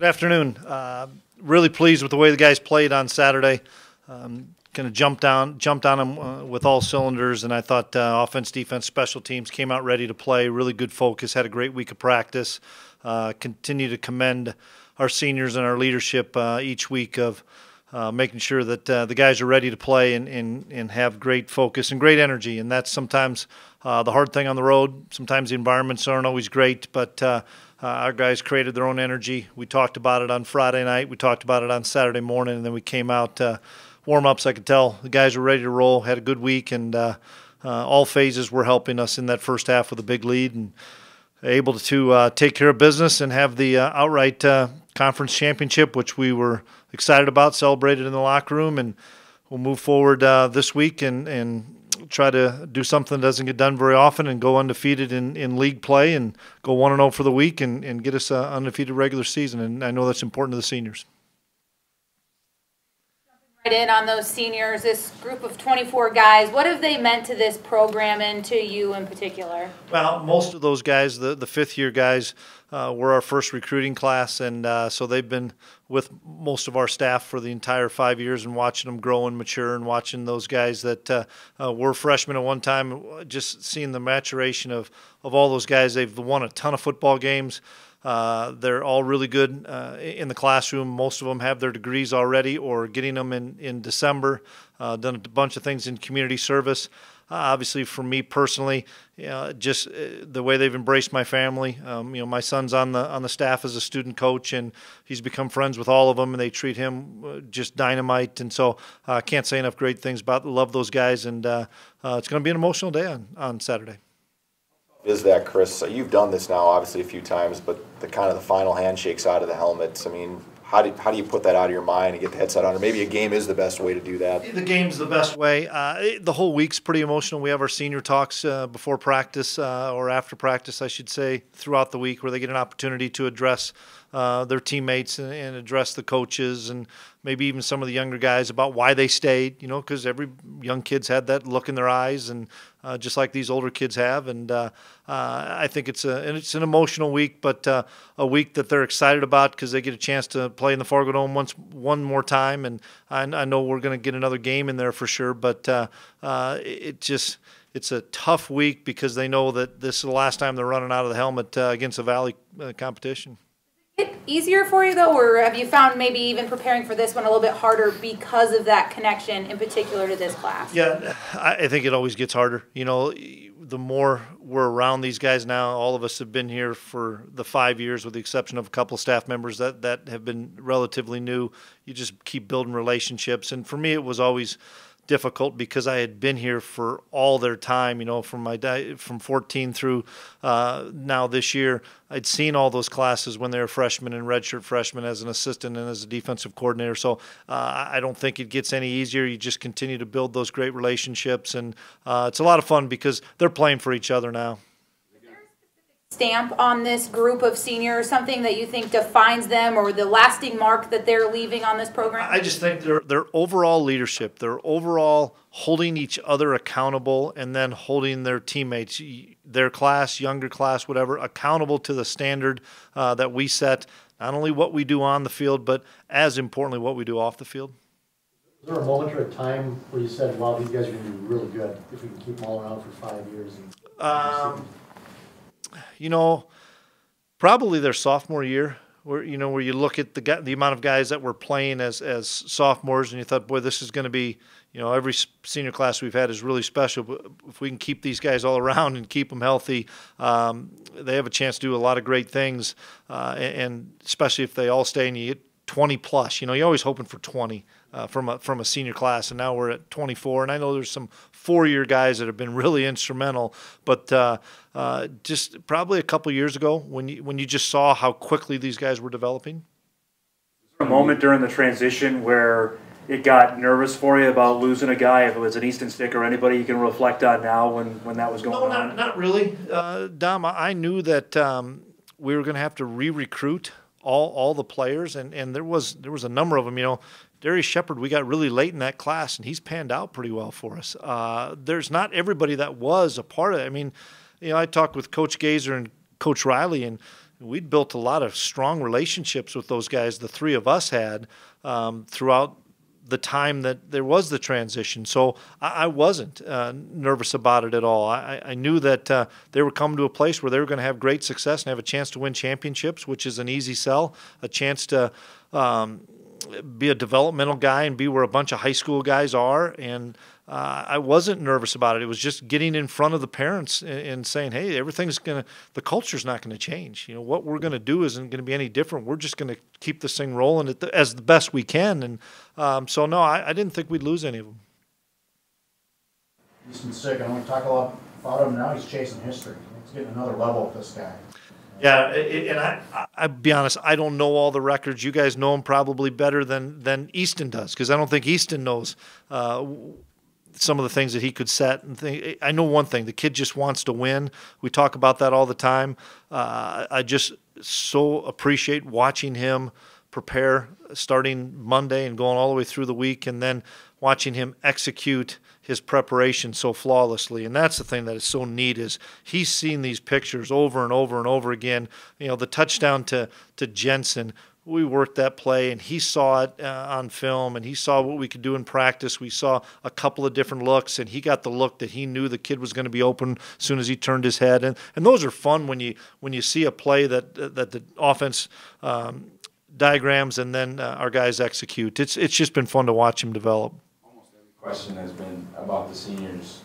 Good afternoon. Really pleased with the way the guys played on Saturday. Kind of jumped on them with all cylinders, and I thought offense, defense, special teams came out ready to play. Really good focus. Had a great week of practice. Continue to commend our seniors and our leadership each week of making sure that the guys are ready to play and have great focus and great energy. And that's sometimes the hard thing on the road. Sometimes the environments aren't always great, but our guys created their own energy. We talked about it on Friday night. We talked about it on Saturday morning, and then we came out warm-ups. I could tell the guys were ready to roll, had a good week, and all phases were helping us in that first half with a big lead and able to take care of business and have the outright conference championship, which we were excited about, celebrated in the locker room, and we'll move forward this week and try to do something that doesn't get done very often and go undefeated in league play and go 1-0 for the week and get us an undefeated regular season. And I know that's important to the seniors. Right in on those seniors, this group of 24 guys, what have they meant to this program and to you in particular? Well, most of those guys, the fifth-year guys, were our first recruiting class, and so they've been with most of our staff for the entire 5 years and watching them grow and mature and watching those guys that were freshmen at one time, just seeing the maturation of all those guys. They've won a ton of football games. They're all really good in the classroom. Most of them have their degrees already or getting them in December. Done a bunch of things in community service. Obviously, for me personally, just the way they've embraced my family. My son's on the staff as a student coach, and he's become friends with all of them, and they treat him just dynamite. And so I can't say enough great things about love those guys, and it's going to be an emotional day on Saturday. Is that, Chris? You've done this now, obviously, a few times, but the kind of the final handshakes out of the helmets. I mean, how do you put that out of your mind and get the headset on? Or maybe a game is the best way to do that. The game's the best way. The whole week's pretty emotional. We have our senior talks before practice or after practice, I should say, throughout the week, where they get an opportunity to address their teammates and address the coaches and maybe even some of the younger guys about why they stayed, because every young kid's had that look in their eyes, and just like these older kids have. And I think it's an emotional week, but a week that they're excited about because they get a chance to play in the Fargo Dome one more time. And I know we're going to get another game in there for sure, but it's a tough week because they know that this is the last time they're running out of the helmet against a Valley competition. Is it easier for you, though, or have you found maybe even preparing for this one a little bit harder because of that connection in particular to this class? Yeah, I think it always gets harder. The more we're around these guys now, all of us have been here for the 5 years with the exception of a couple of staff members that have been relatively new. You just keep building relationships. And for me, it was always difficult because I had been here for all their time, from 14 through now this year. I'd seen all those classes when they were freshmen and redshirt freshmen as an assistant and as a defensive coordinator. So I don't think it gets any easier. You just continue to build those great relationships, and it's a lot of fun because they're playing for each other now. Stamp on this group of seniors, something that you think defines them or the lasting mark that they're leaving on this program? I just think their overall leadership, their overall holding each other accountable, and then holding their teammates, their class, younger class, whatever, accountable to the standard that we set, not only what we do on the field, but as importantly what we do off the field. Was there a moment or a time where you said, wow, these guys are going to be really good if we can keep them all around for 5 years? Probably their sophomore year, where you look at the amount of guys that were playing as sophomores, and you thought, boy, this is going to be, every senior class we've had is really special. But if we can keep these guys all around and keep them healthy, they have a chance to do a lot of great things, and especially if they all stay and you get 20 plus. You're always hoping for 20 from a senior class, and now we're at 24. And I know there's some 4-year guys that have been really instrumental, but just probably a couple years ago when you just saw how quickly these guys were developing. Was there a moment during the transition where it got nervous for you about losing a guy, if it was an Easton Stick or anybody you can reflect on now when that was going on? No, not really. Dom, I knew that we were going to have to re-recruit all the players, and there was a number of them. Darius Shepard, we got really late in that class, and he's panned out pretty well for us. There's not everybody that was a part of it. I talked with Coach Gazer and Coach Riley, and we'd built a lot of strong relationships with those guys, the three of us had, throughout the time that there was the transition. So I wasn't nervous about it at all. I knew that they were coming to a place where they were going to have great success and have a chance to win championships, which is an easy sell, a chance to be a developmental guy and be where a bunch of high school guys are. And I wasn't nervous about it. It was just getting in front of the parents and saying, hey, the culture's not going to change. You know, what we're going to do isn't going to be any different. We're just going to keep this thing rolling as the best we can. And so, no, I didn't think we'd lose any of them. Easton's sick. I want to talk a lot about him now. He's chasing history. He's getting another level with this guy. Yeah, and I'll be honest, I don't know all the records. You guys know him probably better than Easton does, because I don't think Easton knows some of the things that he could set. And I know one thing, the kid just wants to win. We talk about that all the time. I just so appreciate watching him prepare starting Monday and going all the way through the week, and then watching him execute his preparation so flawlessly. And that's the thing that is so neat, is he's seen these pictures over and over and over again. You know, the touchdown to Jensen, we worked that play, and he saw it on film, and he saw what we could do in practice. We saw a couple of different looks, and he got the look that he knew the kid was going to be open as soon as he turned his head. And those are fun when you see a play that the offense diagrams and then our guys execute. It's just been fun to watch him develop. Question has been about the seniors.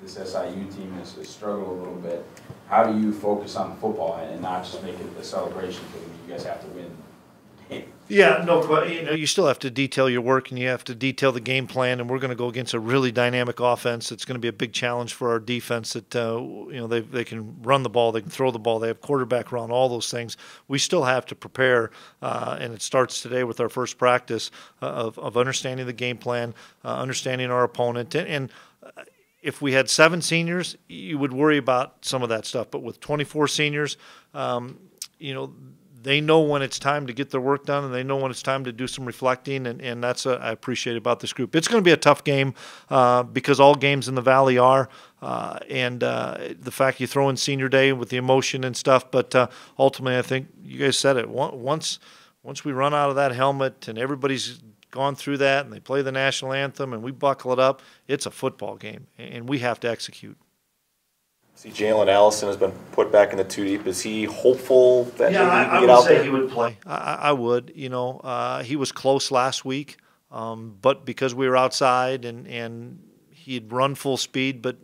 This SIU team has struggled a little bit. How do you focus on football and not just make it a celebration because you guys have to win the game? Yeah, no, you still have to detail your work, and you have to detail the game plan, and we're going to go against a really dynamic offense. It's going to be a big challenge for our defense that, they can run the ball, they can throw the ball, they have quarterback run, all those things. We still have to prepare, and it starts today with our first practice of understanding the game plan, understanding our opponent, and if we had 7 seniors, you would worry about some of that stuff. But with 24 seniors, they know when it's time to get their work done, and they know when it's time to do some reflecting, and that's what I appreciate about this group. It's going to be a tough game because all games in the Valley are, and the fact you throw in Senior Day with the emotion and stuff, but ultimately I think you guys said it. Once we run out of that helmet and everybody's gone through that and they play the national anthem and we buckle it up, it's a football game, and we have to execute. See, Jalen Allison has been put back in the 2 deep. Is he hopeful that maybe he can get I would out say there? he would play. I would. He was close last week, but because we were outside and he had run full speed, but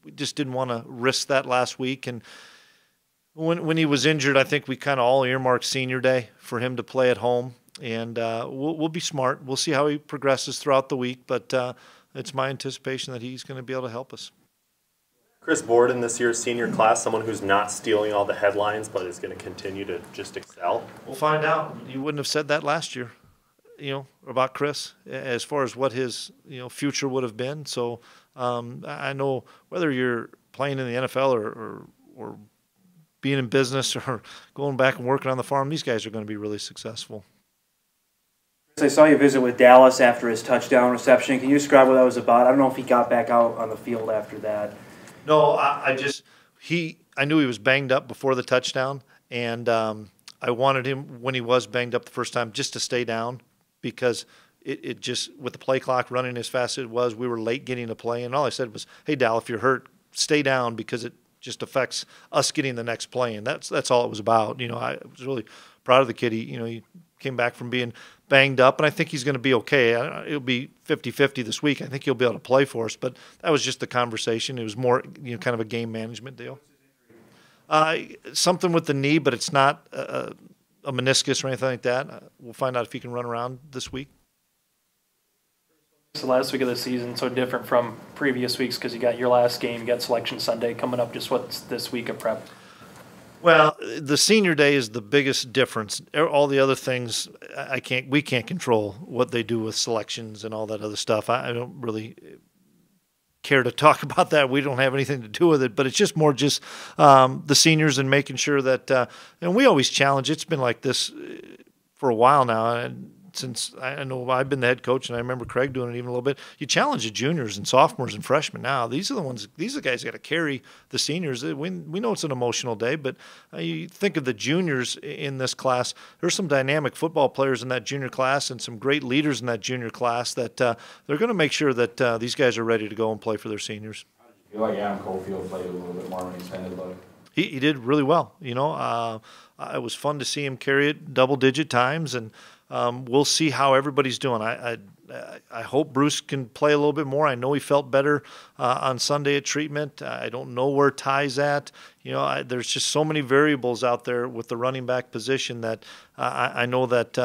we just didn't want to risk that last week. And when he was injured, I think we kind of all earmarked Senior Day for him to play at home. And we'll be smart. We'll see how he progresses throughout the week, but it's my anticipation that he's going to be able to help us. Chris Borden, this year's senior class, someone who's not stealing all the headlines but is going to continue to just excel? We'll find out. You wouldn't have said that last year, about Chris, as far as what his, future would have been. So I know whether you're playing in the NFL or being in business or going back and working on the farm, these guys are going to be really successful. I saw you visit with Dallas after his touchdown reception. Can you describe what that was about? I don't know if he got back out on the field after that. No, I knew he was banged up before the touchdown, and I wanted him, when he was banged up the first time, just to stay down, because it just, with the play clock running as fast as it was, we were late getting a play, and all I said was, hey, Dal, if you're hurt, stay down, because it just affects us getting the next play, and that's all it was about. I was really proud of the kid. He came back from being banged up, and I think he's going to be okay. It'll be 50-50 this week. I think he'll be able to play for us, but that was just the conversation. It was more, kind of a game management deal. Something with the knee, but it's not a meniscus or anything like that. We'll find out if he can run around this week. The last week of the season so different from previous weeks because you got your last game, you got Selection Sunday coming up. Just what's this week of prep? Well, the Senior Day is the biggest difference. All the other things, we can't control what they do with selections and all that other stuff. I don't really care to talk about that. We don't have anything to do with it, but it's just more the seniors and making sure that, and we always challenge. It's been like this for a while now, and since I know I've been the head coach, and I remember Craig doing it even a little bit. You challenge the juniors and sophomores and freshmen now. These are the guys that got to carry the seniors. We know it's an emotional day, but you think of the juniors in this class. There's some dynamic football players in that junior class and some great leaders in that junior class that they're going to make sure that these guys are ready to go and play for their seniors. I feel like Adam Cofield played a little bit more of an extended look. He did really well. It was fun to see him carry it double-digit times, and we'll see how everybody's doing. I hope Bruce can play a little bit more. I know he felt better on Sunday at treatment. I don't know where Ty's at. There's just so many variables out there with the running back position that I know that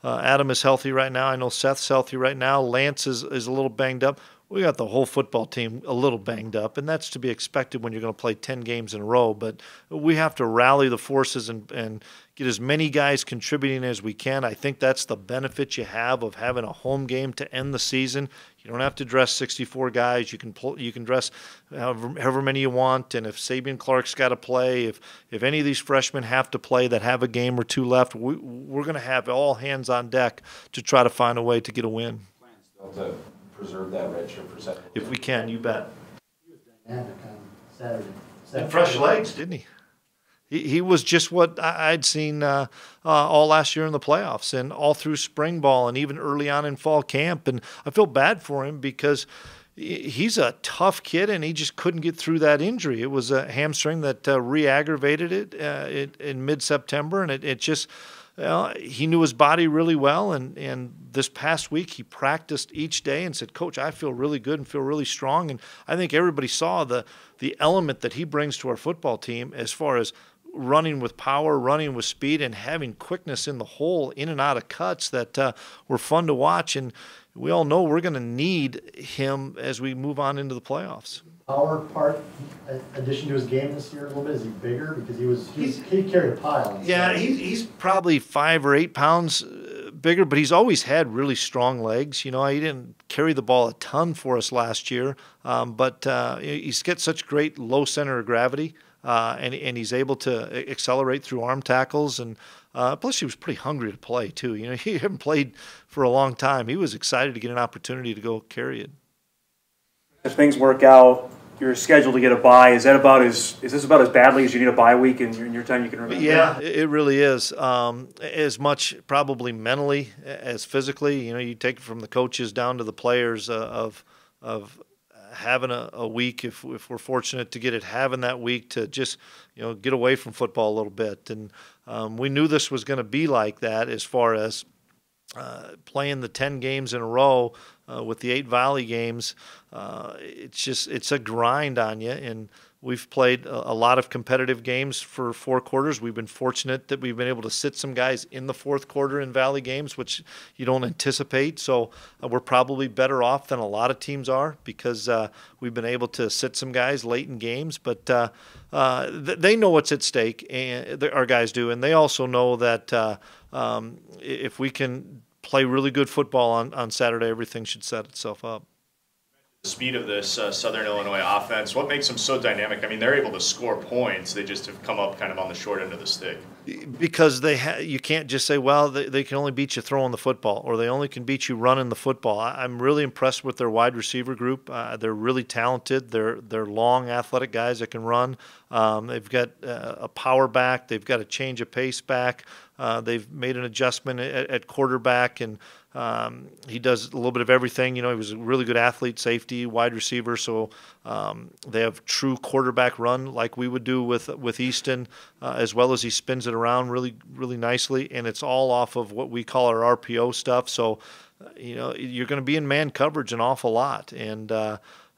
Adam is healthy right now. I know Seth's healthy right now. Lance is a little banged up. We got the whole football team a little banged up, and that's to be expected when you're going to play 10 games in a row. But we have to rally the forces and get as many guys contributing as we can. I think that's the benefit you have of having a home game to end the season. You don't have to dress 64 guys. You can dress however many you want. And if Sabian Clark's got to play, if any of these freshmen have to play that have a game or two left, we're going to have all hands on deck to try to find a way to get a win. Still to preserve that redshirt for Saturday. If we can, you bet. He was dynamic on Saturday. And fresh legs, didn't he? He was just what I'd seen all last year in the playoffs and all through spring ball and even early on in fall camp. And I feel bad for him because he's a tough kid and he just couldn't get through that injury. It was a hamstring that re-aggravated it in mid-September, and it just – he knew his body really well, and this past week he practiced each day and said, Coach, I feel really good and feel really strong. And I think everybody saw the element that he brings to our football team as far as running with power, running with speed, and having quickness in the hole, in and out of cuts that were fun to watch. And we all know we're going to need him as we move on into the playoffs. Power part, addition to his game this year a little bit, is he bigger? Because he carried a pile. Yeah, he's probably 5 or 8 pounds bigger, but he's always had really strong legs. He didn't carry the ball a ton for us last year, but he's got such great low center of gravity, and he's able to accelerate through arm tackles, and plus he was pretty hungry to play too. He hadn't played for a long time. He was excited to get an opportunity to go carry it. If things work out, you're scheduled to get a bye. Is this about as badly as you need a bye week in your time you can remember? Yeah, it really is. As much probably mentally as physically. You take it from the coaches down to the players of having a week, if we're fortunate to get it, having that week to just get away from football a little bit. And we knew this was going to be like that as far as playing the 10 games in a row with the 8 Valley games. It's a grind on you, and we've played a lot of competitive games for 4 quarters. We've been fortunate that we've been able to sit some guys in the 4th quarter in Valley games, which you don't anticipate. So we're probably better off than a lot of teams are because we've been able to sit some guys late in games. But they know what's at stake, and our guys do, and they also know that if we can play really good football on Saturday, everything should set itself up. The speed of this Southern Illinois offense, what makes them so dynamic? I mean, they're able to score points. They just have come up kind of on the short end of the stick. Because you can't just say, well, they can only beat you throwing the football, or they only can beat you running the football. I'm really impressed with their wide receiver group. They're really talented. They're long, athletic guys that can run. They've got a power back. They've got a change of pace back. They've made an adjustment at quarterback, and he does a little bit of everything. He was a really good athlete, safety, wide receiver. So they have true quarterback run like we would do with Easton, as well as he spins it around really, really nicely. And it's all off of what we call our RPO stuff. So, you're going to be in man coverage an awful lot. And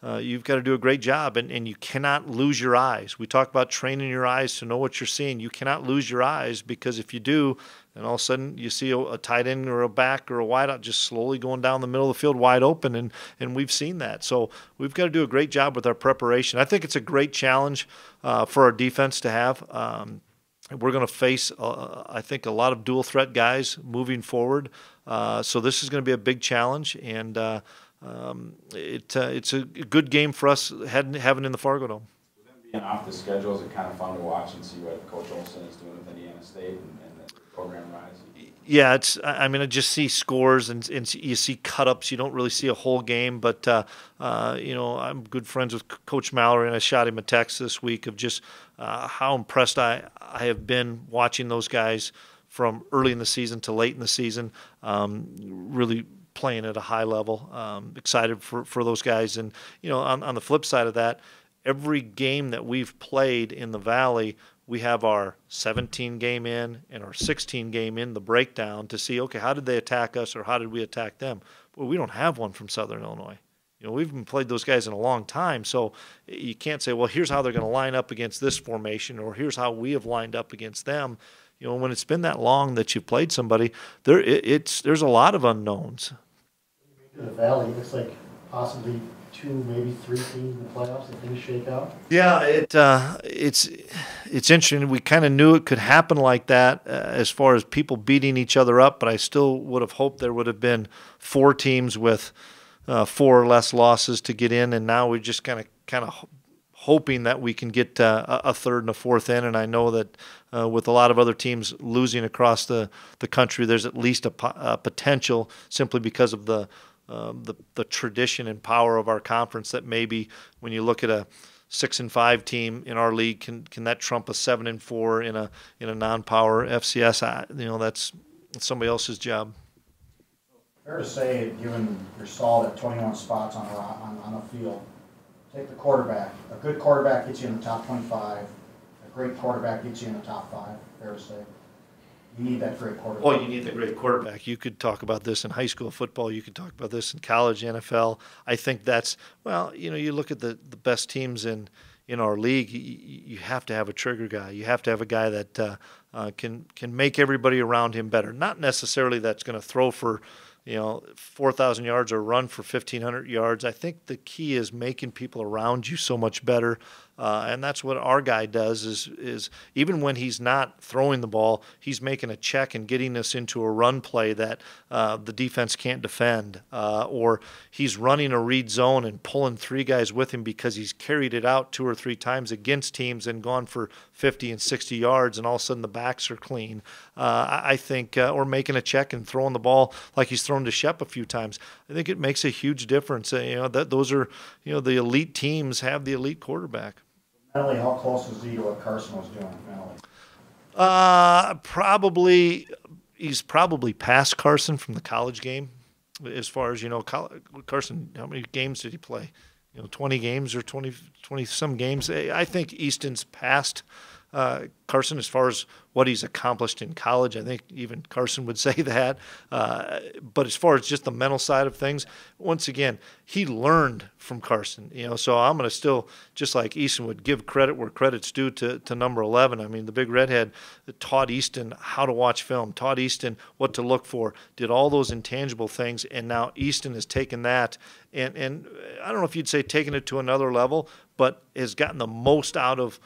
you've got to do a great job, and you cannot lose your eyes. We talk about training your eyes to know what you're seeing. You cannot lose your eyes, because if you do, then all of a sudden you see a tight end or a back or a wideout just slowly going down the middle of the field wide open, and we've seen that. So we've got to do a great job with our preparation. I think it's a great challenge for our defense to have. We're going to face, I think, a lot of dual threat guys moving forward. So this is going to be a big challenge, and it's a good game for us having in the Fargo Dome. With them being off the schedule, is it kind of fun to watch and see what Coach Olson is doing with Indiana State and program-wise? Yeah, I mean, I just see scores and you see cut-ups. You don't really see a whole game, but, I'm good friends with Coach Mallory, and I shot him a text this week of just how impressed I have been watching those guys from early in the season to late in the season, really playing at a high level. Excited for those guys. And, on the flip side of that, every game that we've played in the Valley, we have our 17 game in and our 16 game in the breakdown to see, okay, how did they attack us or how did we attack them? Well, we don't have one from Southern Illinois. We've been played those guys in a long time, so you can't say, well, here's how they're going to line up against this formation or here's how we have lined up against them. When it's been that long that you've played somebody, there's a lot of unknowns. In the Valley, it looks like possibly 2, maybe 3 teams in the playoffs if things shake out. Yeah, it's interesting. We kind of knew it could happen like that as far as people beating each other up, but I still would have hoped there would have been 4 teams with 4 or less losses to get in, and now we're just kind of hoping that we can get a 3rd and a 4th in. And I know that with a lot of other teams losing across the country, there's at least a potential simply because of the tradition and power of our conference that maybe when you look at a 6-5 team in our league, can that trump a 7-4 in a non-power FCS? That's somebody else's job. Fair to say, given you're solid at 21 spots on the field, take the quarterback. A good quarterback gets you in the top 25. A great quarterback gets you in the top 5. Fair to say. You need that great quarterback. Well, you need the great quarterback. You could talk about this in high school football. You could talk about this in college, NFL. I think that's, you look at the best teams in our league, you have to have a trigger guy. You have to have a guy that can make everybody around him better. Not necessarily that's going to throw for 4,000 yards or run for 1,500 yards. I think the key is making people around you so much better. And that's what our guy does is even when he's not throwing the ball, he's making a check and getting us into a run play that the defense can't defend. Or he's running a read zone and pulling 3 guys with him because he's carried it out 2 or 3 times against teams and gone for 50 and 60 yards, and all of a sudden the backs are clean. I think, or making a check and throwing the ball like he's thrown to Shep a few times. I think it makes a huge difference. That those are, the elite teams have the elite quarterback. Mentally, how close is he to what Carson was doing mentally? He's probably past Carson from the college game. As far as, Carson, how many games did he play? 20 games or 20 some games. I think Easton's past Carson as far as what he's accomplished in college. I think even Carson would say that. But as far as just the mental side of things, once again, he learned from Carson. So I'm going to still, just like Easton would, give credit where credit's due to number 11. I mean, the big redhead that taught Easton how to watch film, taught Easton what to look for, did all those intangible things, and now Easton has taken that and I don't know if you'd say taken it to another level, but has gotten the most out of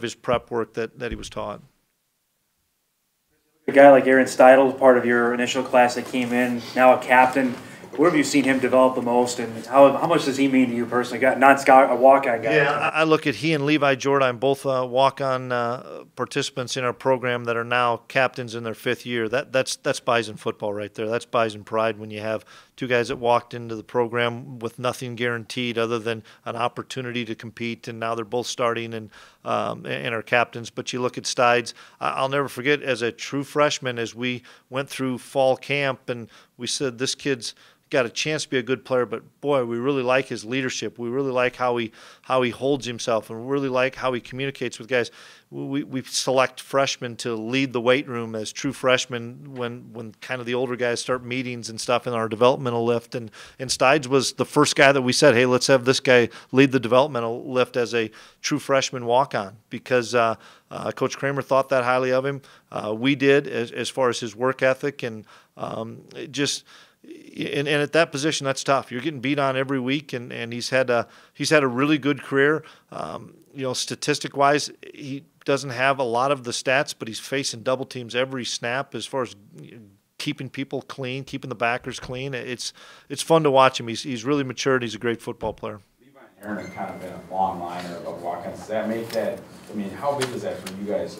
his prep work that he was taught. A guy like Aaron Steidl, part of your initial class that came in, now a captain. Where have you seen him develop the most, and how much does he mean to you personally? A walk-on guy. Yeah, I look at he and Levi Jordan, both walk-on participants in our program that are now captains in their 5th year. That's Bison football right there. That's Bison pride when you have 2 guys that walked into the program with nothing guaranteed other than an opportunity to compete, and now they're both starting and are captains. But you look at Stides, I'll never forget as a true freshman, as we went through fall camp and we said, this kid's got a chance to be a good player, but boy, we really like his leadership. We really like how he holds himself, and we really like how he communicates with guys. We select freshmen to lead the weight room as true freshmen when kind of the older guys start meetings and stuff in our developmental lift. And Stides was the first guy that we said, hey, let's have this guy lead the developmental lift as a true freshman walk-on, because Coach Kramer thought that highly of him. We did as far as his work ethic, and And at that position, that's tough. You're getting beat on every week, and he's had a really good career. Statistic-wise, he doesn't have a lot of the stats, but he's facing double teams every snap as far as keeping people clean, keeping the backers clean. It's fun to watch him. He's really matured. He's a great football player. Levi and Aaron have kind of been a long line of walk-ons. Does that make that? I mean, how big is that for you guys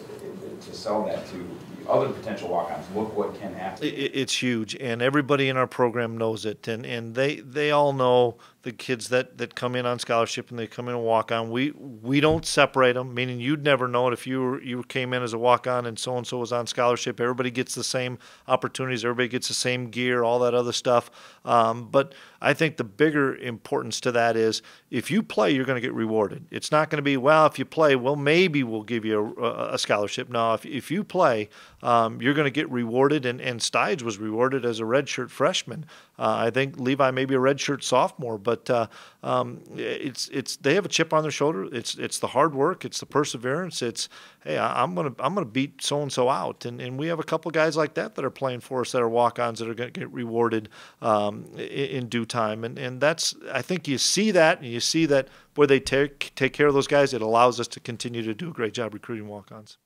to sell that to the other potential walk-ons. Look what can happen. It's huge, and everybody in our program knows it, and they all know the kids that come in on scholarship and they come in and walk on. We don't separate them, meaning you'd never know it if you came in as a walk on and so was on scholarship. Everybody gets the same opportunities, everybody gets the same gear, all that other stuff. But I think the bigger importance to that is if you play, you're going to get rewarded. It's not going to be, well, if you play, well, maybe we'll give you a scholarship. No, if you play, you're going to get rewarded, and Stides was rewarded as a redshirt freshman. I think Levi may be a redshirt sophomore, but it's they have a chip on their shoulder. It's the hard work, it's the perseverance. It's, hey, I'm gonna beat so and so out, and we have a couple guys like that are playing for us that are walk-ons that are going to get rewarded in due time, and that's, I think you see that, and you see that where they take care of those guys. It allows us to continue to do a great job recruiting walk-ons.